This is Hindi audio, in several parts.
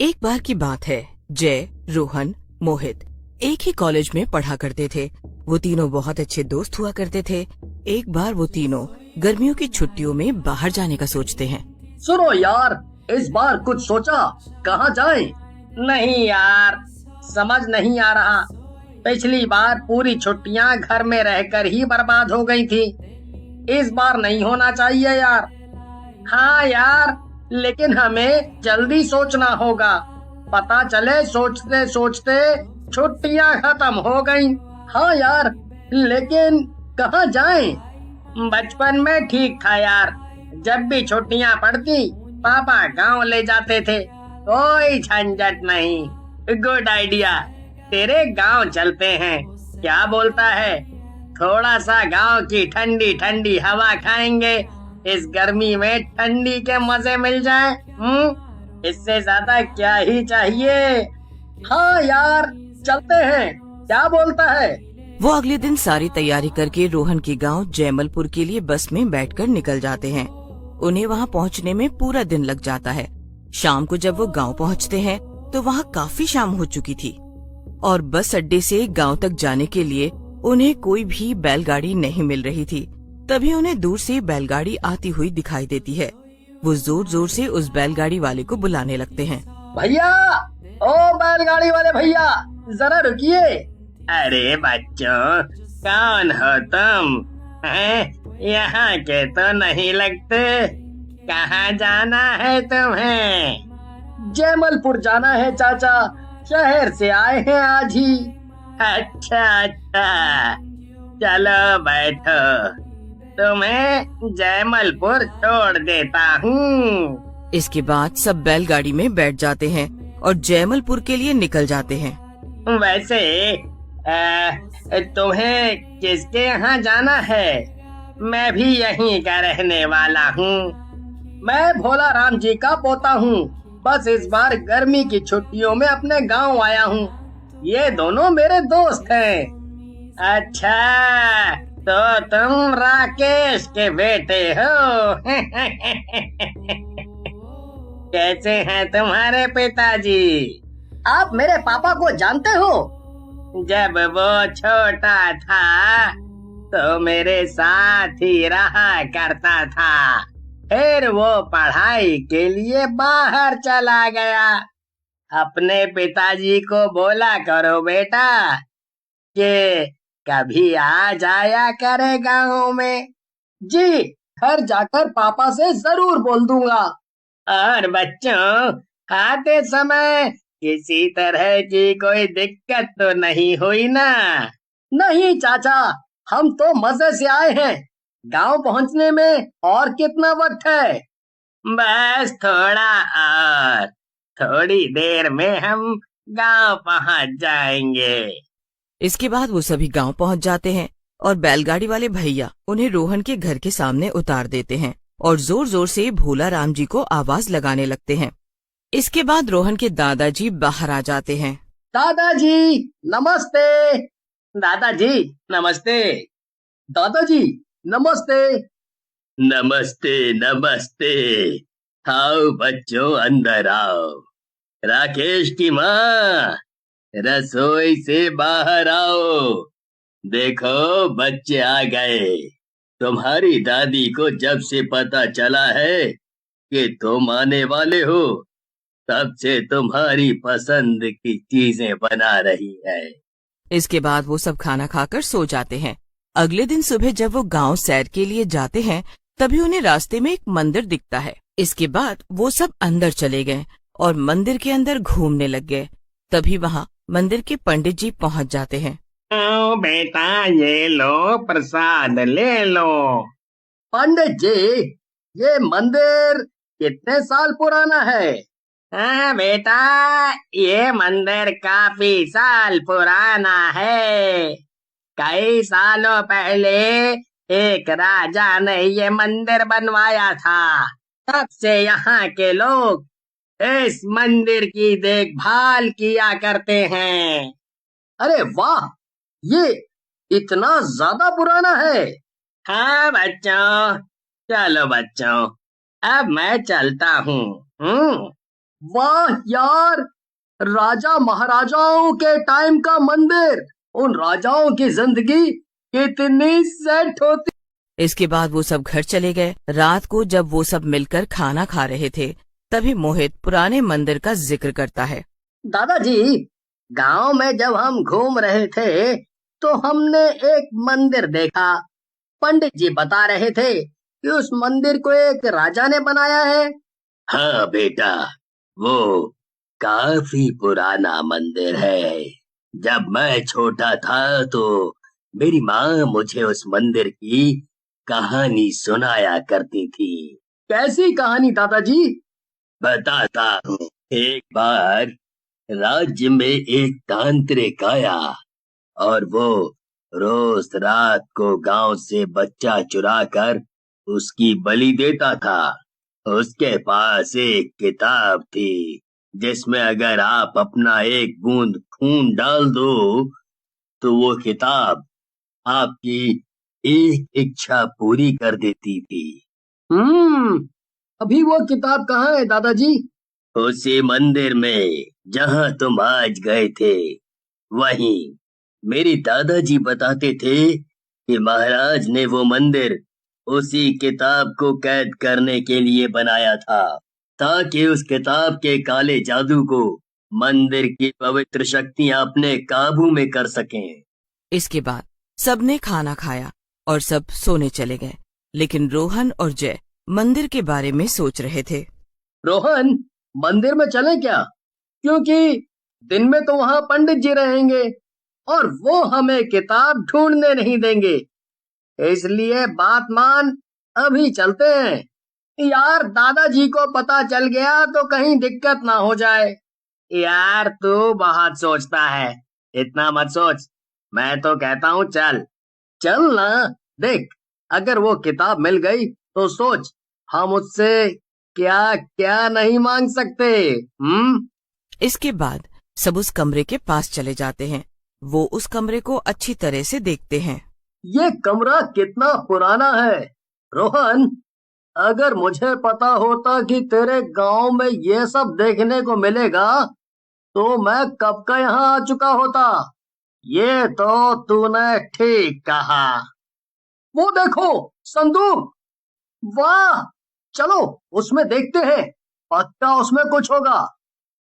एक बार की बात है। जय, रोहन, मोहित एक ही कॉलेज में पढ़ा करते थे। वो तीनों बहुत अच्छे दोस्त हुआ करते थे। एक बार वो तीनों गर्मियों की छुट्टियों में बाहर जाने का सोचते हैं। सुनो यार, इस बार कुछ सोचा, कहाँ जाएं? नहीं यार, समझ नहीं आ रहा। पिछली बार पूरी छुट्टियां घर में रहकर ही बर्बाद हो गई थी। इस बार नहीं होना चाहिए यार। हाँ यार, लेकिन हमें जल्दी सोचना होगा। पता चले सोचते सोचते छुट्टियां खत्म हो गईं। हाँ यार, लेकिन कहाँ जाएं? बचपन में ठीक था यार। जब भी छुट्टियां पड़ती पापा गांव ले जाते थे। कोई झंझट नहीं। Good idea. तेरे गांव चलते हैं, क्या बोलता है? थोड़ा सा गांव की ठंडी ठंडी हवा खाएंगे। इस गर्मी में ठंडी के मजे मिल जाए। इससे ज्यादा क्या ही चाहिए। हाँ यार, चलते हैं, क्या बोलता है? वो अगले दिन सारी तैयारी करके रोहन के गांव जयमलपुर के लिए बस में बैठकर निकल जाते हैं। उन्हें वहां पहुंचने में पूरा दिन लग जाता है। शाम को जब वो गांव पहुंचते हैं तो वहां काफी शाम हो चुकी थी और बस अड्डे से गांव तक जाने के लिए उन्हें कोई भी बैलगाड़ी नहीं मिल रही थी। तभी उन्हें दूर से बैलगाड़ी आती हुई दिखाई देती है। वो जोर जोर से उस बैलगाड़ी वाले को बुलाने लगते हैं। भैया, ओ बैलगाड़ी वाले भैया, जरा रुकिए। अरे बच्चों, कौन हो तुम? यहाँ के तो नहीं लगते। कहाँ जाना है तुम्हें? जयमलपुर जाना है चाचा, शहर से आए हैं आज ही। अच्छा अच्छा, चलो बैठो, तुम्हें जयमलपुर छोड़ देता हूँ। इसके बाद सब बैलगाड़ी में बैठ जाते हैं और जयमलपुर के लिए निकल जाते हैं। वैसे तुम्हें किसके यहाँ जाना है? मैं भी यहीं का रहने वाला हूँ। मैं भोला राम जी का पोता हूँ। बस इस बार गर्मी की छुट्टियों में अपने गांव आया हूँ। ये दोनों मेरे दोस्त हैं। अच्छा, तो तुम राकेश के बेटे हो? कैसे हैं तुम्हारे पिताजी? आप मेरे पापा को जानते हो? जब वो छोटा था तो मेरे साथ ही रहा करता था। फिर वो पढ़ाई के लिए बाहर चला गया। अपने पिताजी को बोला करो बेटा कि कभी आ जाया करे गाँव में। जी, घर जाकर पापा से जरूर बोल दूंगा। और बच्चों, आते समय किसी तरह की कोई दिक्कत तो नहीं हुई ना? नहीं चाचा, हम तो मजे से आए हैं। गांव पहुंचने में और कितना वक्त है? बस थोड़ा और, थोड़ी देर में हम गांव पहुंच जाएंगे। इसके बाद वो सभी गांव पहुंच जाते हैं और बैलगाड़ी वाले भैया उन्हें रोहन के घर के सामने उतार देते हैं और जोर जोर से भोला राम जी को आवाज लगाने लगते हैं। इसके बाद रोहन के दादाजी बाहर आ जाते हैं। दादाजी नमस्ते। दादाजी नमस्ते। दादाजी नमस्ते। नमस्ते नमस्ते। आओ बच्चों, अंदर आओ। राकेश की माँ, रसोई से बाहर आओ। देखो, बच्चे आ गए। तुम्हारी दादी को जब से पता चला है कि तुम आने वाले हो, तब से तुम्हारी पसंद की चीजें बना रही है। इसके बाद वो सब खाना खाकर सो जाते हैं। अगले दिन सुबह जब वो गांव सैर के लिए जाते हैं तभी उन्हें रास्ते में एक मंदिर दिखता है। इसके बाद वो सब अंदर चले गए और मंदिर के अंदर घूमने लग गए। तभी वहाँ मंदिर के पंडित जी पहुँच जाते हैं। आओ बेटा, ये लो प्रसाद ले लो। पंडित जी, ये मंदिर कितने साल पुराना है? हाँ बेटा, ये मंदिर काफी साल पुराना है। कई सालों पहले एक राजा ने ये मंदिर बनवाया था। तब से यहाँ के लोग इस मंदिर की देखभाल किया करते हैं। अरे वाह, ये इतना ज्यादा पुराना है? हाँ बच्चों, चलो बच्चों, अब मैं चलता हूँ। वाह यार, राजा महाराजाओं के टाइम का मंदिर, उन राजाओं की जिंदगी कितनी सेट होती। इसके बाद वो सब घर चले गए। रात को जब वो सब मिलकर खाना खा रहे थे, तभी मोहित पुराने मंदिर का जिक्र करता है। दादाजी, गांव में जब हम घूम रहे थे तो हमने एक मंदिर देखा। पंडित जी बता रहे थे कि उस मंदिर को एक राजा ने बनाया है। हाँ बेटा, वो काफी पुराना मंदिर है। जब मैं छोटा था तो मेरी माँ मुझे उस मंदिर की कहानी सुनाया करती थी। कैसी कहानी दादाजी? बताता हूँ। एक बार राज्य में एक तांत्रिक आया और वो रोज रात को गांव से बच्चा चुरा कर उसकी बलि देता था। उसके पास एक किताब थी जिसमें अगर आप अपना एक बूंद खून डाल दो तो वो किताब आपकी एक इच्छा पूरी कर देती थी। अभी वो किताब कहाँ है दादाजी? उसी मंदिर में जहाँ तुम आज गए थे, वहीं। मेरे दादाजी बताते थे कि महाराज ने वो मंदिर उसी किताब को कैद करने के लिए बनाया था, ताकि उस किताब के काले जादू को मंदिर की पवित्र शक्तियां अपने काबू में कर सकें। इसके बाद सबने खाना खाया और सब सोने चले गए, लेकिन रोहन और जय मंदिर के बारे में सोच रहे थे। रोहन, मंदिर में चले क्या? क्योंकि दिन में तो वहाँ पंडित जी रहेंगे और वो हमें किताब ढूंढने नहीं देंगे। इसलिए बात मान, अभी चलते हैं। यार, दादाजी को पता चल गया तो कहीं दिक्कत ना हो जाए। यार, तू बहुत सोचता है, इतना मत सोच। मैं तो कहता हूँ चल चल ना। देख, अगर वो किताब मिल गई तो सोच, हम उससे क्या क्या नहीं मांग सकते। इसके बाद सब उस कमरे के पास चले जाते हैं। वो उस कमरे को अच्छी तरह से देखते हैं। ये कमरा कितना पुराना है। रोहन, अगर मुझे पता होता कि तेरे गांव में ये सब देखने को मिलेगा तो मैं कब का यहाँ आ चुका होता। ये तो तूने ठीक कहा। वो देखो, संदूक। वाह, चलो उसमें देखते हैं, पक्का उसमें कुछ होगा।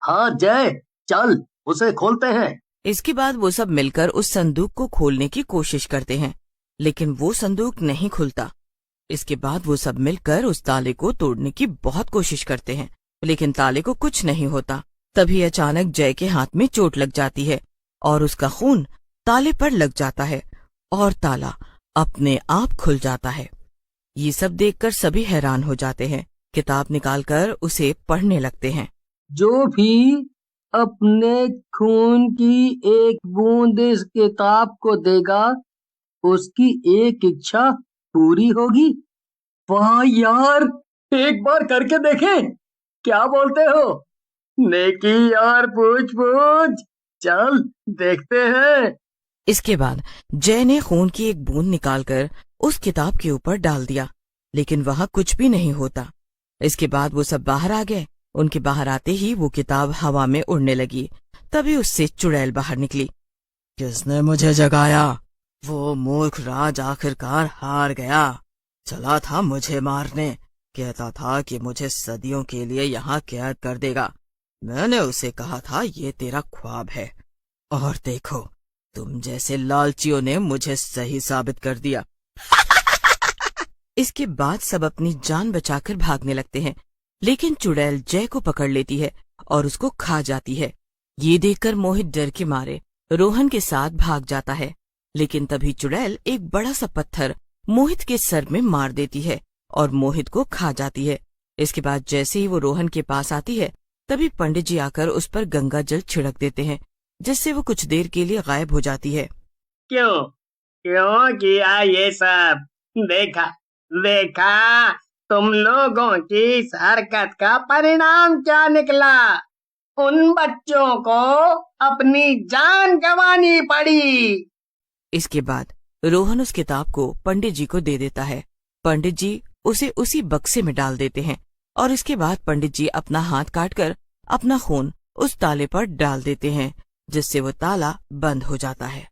हाँ जय, चल उसे खोलते हैं। इसके बाद वो सब मिलकर उस संदूक को खोलने की कोशिश करते हैं, लेकिन वो संदूक नहीं खुलता। इसके बाद वो सब मिलकर उस ताले को तोड़ने की बहुत कोशिश करते हैं, लेकिन ताले को कुछ नहीं होता। तभी अचानक जय के हाथ में चोट लग जाती है और उसका खून ताले पर लग जाता है और ताला अपने आप खुल जाता है। ये सब देखकर सभी हैरान हो जाते हैं। किताब निकालकर उसे पढ़ने लगते हैं। जो भी अपने खून की एक बूंद इस किताब को देगा, उसकी एक इच्छा पूरी होगी। वाह यार, एक बार करके देखें, क्या बोलते हो? नेकी और पूछ पूछ, चल देखते हैं। इसके बाद जय ने खून की एक बूंद निकालकर उस किताब के ऊपर डाल दिया, लेकिन वहां कुछ भी नहीं होता। इसके बाद वो सब बाहर आ गए। उनके बाहर आते ही वो किताब हवा में उड़ने लगी। तभी उससे चुड़ैल बाहर निकली। किसने मुझे जगाया? वो मूर्ख राज आखिरकार हार गया। चला था मुझे मारने, कहता था कि मुझे सदियों के लिए यहाँ कैद कर देगा। मैंने उसे कहा था ये तेरा ख्वाब है, और देखो तुम जैसे लालचियों ने मुझे सही साबित कर दिया। इसके बाद सब अपनी जान बचाकर भागने लगते हैं, लेकिन चुड़ैल जय को पकड़ लेती है और उसको खा जाती है। ये देखकर मोहित डर के मारे रोहन के साथ भाग जाता है, लेकिन तभी चुड़ैल एक बड़ा सा पत्थर मोहित के सर में मार देती है और मोहित को खा जाती है। इसके बाद जैसे ही वो रोहन के पास आती है, तभी पंडित जी आकर उस पर गंगा जल छिड़क देते हैं, जिससे वो कुछ देर के लिए गायब हो जाती है। क्यों क्यों किया ये सब? देखा देखा, तुम लोगों की इस हरकत का परिणाम क्या निकला? उन बच्चों को अपनी जान गंवानी पड़ी। इसके बाद रोहन उस किताब को पंडित जी को दे देता है। पंडित जी उसे उसी बक्से में डाल देते हैं और इसके बाद पंडित जी अपना हाथ काटकर अपना खून उस ताले पर डाल देते हैं, जिससे वो ताला बंद हो जाता है।